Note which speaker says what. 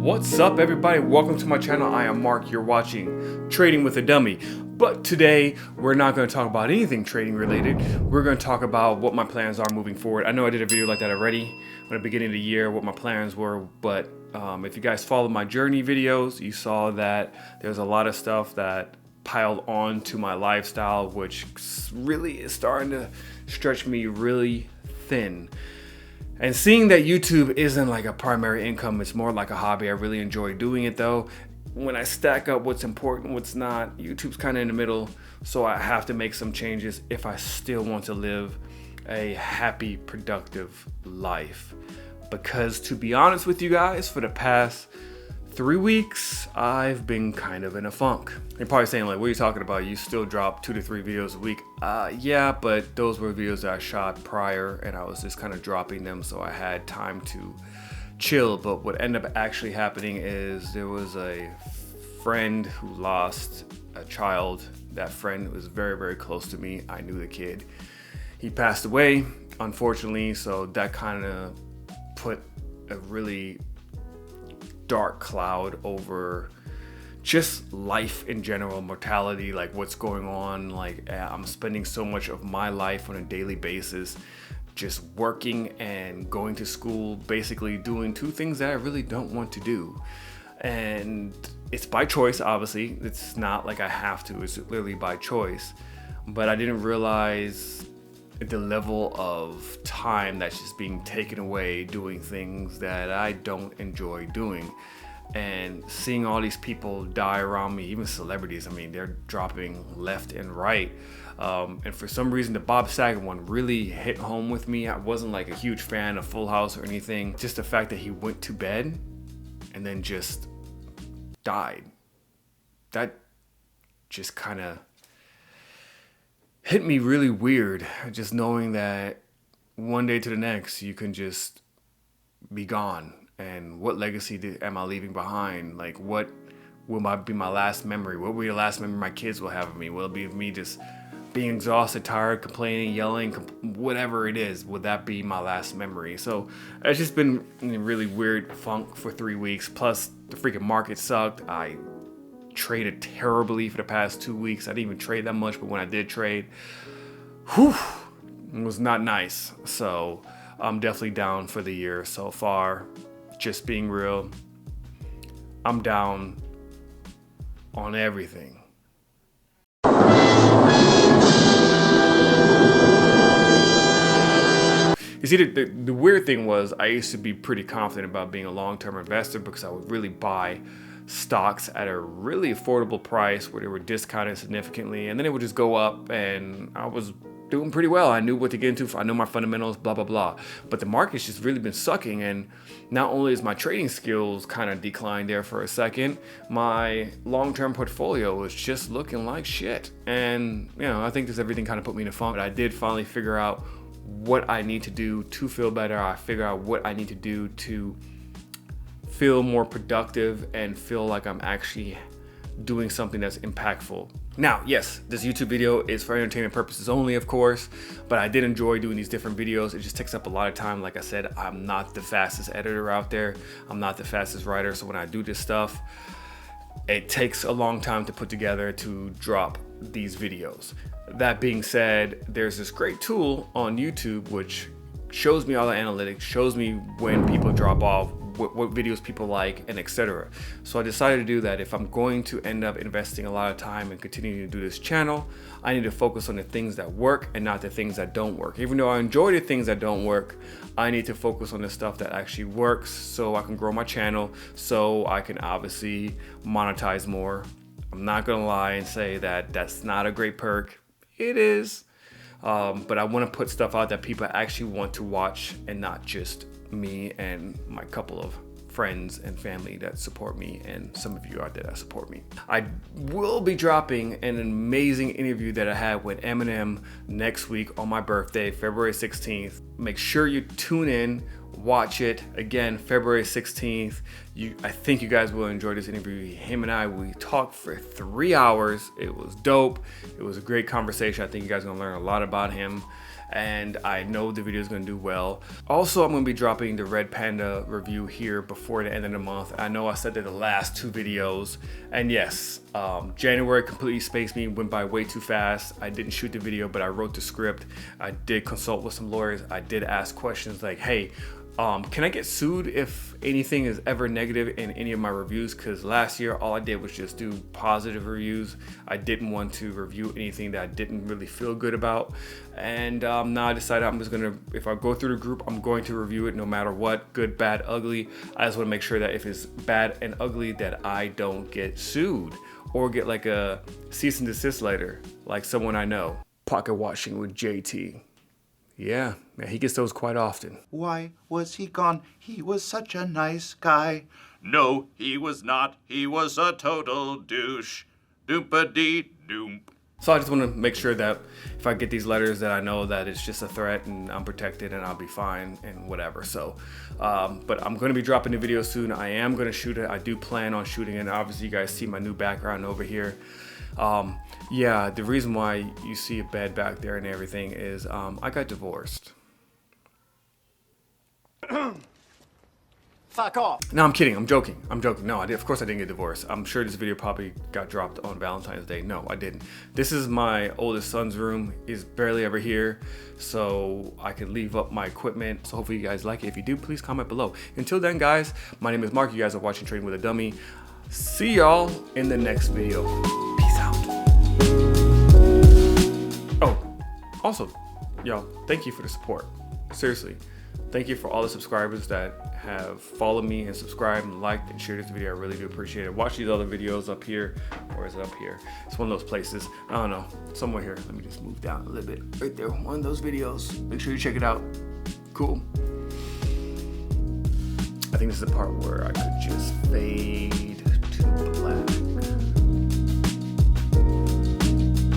Speaker 1: What's up, everybody? Welcome to my channel. I am Mark. You're watching Trading with a Dummy. But today, we're not going to talk about anything trading related. We're going to talk about what my plans are moving forward. I know I did a video like that already at the beginning of the year, what my plans were. But if you guys followed my journey videos, you saw that there's a lot of stuff that piled on to my lifestyle, which really is starting to stretch me really thin. And seeing that YouTube isn't like a primary income, it's more like a hobby. I really enjoy doing it though. When I stack up what's important, what's not, YouTube's kind of in the middle. So I have to make some changes if I still want to live a happy, productive life. Because to be honest with you guys, for the past 3 weeks, I've been kind of in a funk. You're probably saying like, what are you talking about? You still drop 2 to 3 videos a week. Yeah, but those were videos that I shot prior and I was just kind of dropping them so I had time to chill. But what ended up actually happening is there was a friend who lost a child. That friend was very, very close to me. I knew the kid. He passed away, unfortunately, so that kind of put a really dark cloud over just life in general, mortality, like what's going on. Like I'm spending so much of my life on a daily basis just working and going to school, basically doing 2 things that I really don't want to do. And it's by choice, obviously. It's not like I have to, it's literally by choice. But I didn't realize the level of time that's just being taken away doing things that I don't enjoy doing. And seeing all these people die around me, even celebrities, I mean, they're dropping left and right. And for some reason, the Bob Saget one really hit home with me. I wasn't like a huge fan of Full House or anything. Just the fact that he went to bed and then just died. That just kind of hit me really weird, just knowing that one day to the next you can just be gone. And what legacy am I leaving behind? Like, what will be my last memory? What will be the last memory my kids will have of me? Will it be me just being exhausted, tired, complaining, yelling, whatever it is? Would that be my last memory? So it's just been in a really weird funk for 3 weeks. Plus the freaking market sucked. I traded terribly for the past 2 weeks. I didn't even trade that much, but when I did trade, it was not nice. So I'm definitely down for the year so far. Just being real, I'm down on everything. You see, the weird thing was I used to be pretty confident about being a long-term investor because I would really buy stocks at a really affordable price where they were discounted significantly, and then it would just go up and I was doing pretty well. I knew what to get into. I know my fundamentals, blah, blah, blah. But the market's just really been sucking. And not only is my trading skills kind of declined there for a second, my long-term portfolio was just looking like shit. And, you know, I think this everything kind of put me in a funk. But I did finally figure out what I need to do to feel better. I figure out what I need to do to feel more productive and feel like I'm actually doing something that's impactful. Now, yes, this YouTube video is for entertainment purposes only, of course, but I did enjoy doing these different videos. It just takes up a lot of time. Like I said, I'm not the fastest editor out there. I'm not the fastest writer. So when I do this stuff, it takes a long time to put together to drop these videos. That being said, there's this great tool on YouTube which shows me all the analytics, shows me when people drop off, what videos people like, and etc. So I decided to do that. If I'm going to end up investing a lot of time and continuing to do this channel, I need to focus on the things that work and not the things that don't work. Even though I enjoy the things that don't work, I need to focus on the stuff that actually works so I can grow my channel, so I can obviously monetize more. I'm not gonna lie and say that that's not a great perk. It is. But I want to put stuff out that people actually want to watch and not just me and my couple of friends and family that support me, and some of you out there that support me. I will be dropping an amazing interview that I had with Eminem next week on my birthday, February 16th. Make sure you tune in, watch it. Again, February 16th. I think you guys will enjoy this interview. Him and I, we talked for 3 hours. It was dope. It was a great conversation. I think you guys are gonna learn a lot about him. and I know the video is going to do well. Also, I'm going to be dropping the Red Panda review here before the end of the month. I know I said that the last 2 videos, and yes, January completely spaced me, went by way too fast. I didn't shoot the video, but I wrote the script. I did consult with some lawyers. I did ask questions like, hey, can I get sued if anything is ever negative in any of my reviews? Because last year all I did was just do positive reviews. I didn't want to review anything that I didn't really feel good about. And now I decided I'm just gonna, if I go through the group, I'm going to review it no matter what, good, bad, ugly. I just want to make sure that if it's bad and ugly that I don't get sued or get like a cease and desist letter like someone I know. Pocket watching with JT. Yeah, he gets those quite often.
Speaker 2: Why was he gone? He was such a nice guy. No, he was not. He was a total douche. Doop-a-dee-doomp.
Speaker 1: So I just want to make sure that if I get these letters that I know that it's just a threat and I'm protected and I'll be fine and whatever. So, but I'm going to be dropping the video soon. I am going to shoot it. I do plan on shooting it. Obviously, you guys see my new background over here. Yeah, the reason why you see a bed back there and everything is I got divorced.
Speaker 3: Fuck off.
Speaker 1: No, I'm kidding. I'm joking. No, of course I didn't get divorced. I'm sure this video probably got dropped on Valentine's Day. No, I didn't. This is my oldest son's room. He's barely ever here, so I could leave up my equipment. So hopefully you guys like it. If you do, please comment below. Until then, guys, my name is Mark. You guys are watching Trading with a Dummy. See y'all in the next video. Peace out. Oh, also, y'all, thank you for the support. Seriously. Thank you for all the subscribers that have followed me and subscribed and liked and shared this video. I really do appreciate it. Watch these other videos up here, or is it up here? It's one of those places. I don't know, somewhere here. Let me just move down a little bit. Right there, one of those videos. Make sure you check it out. Cool. I think this is the part where I could just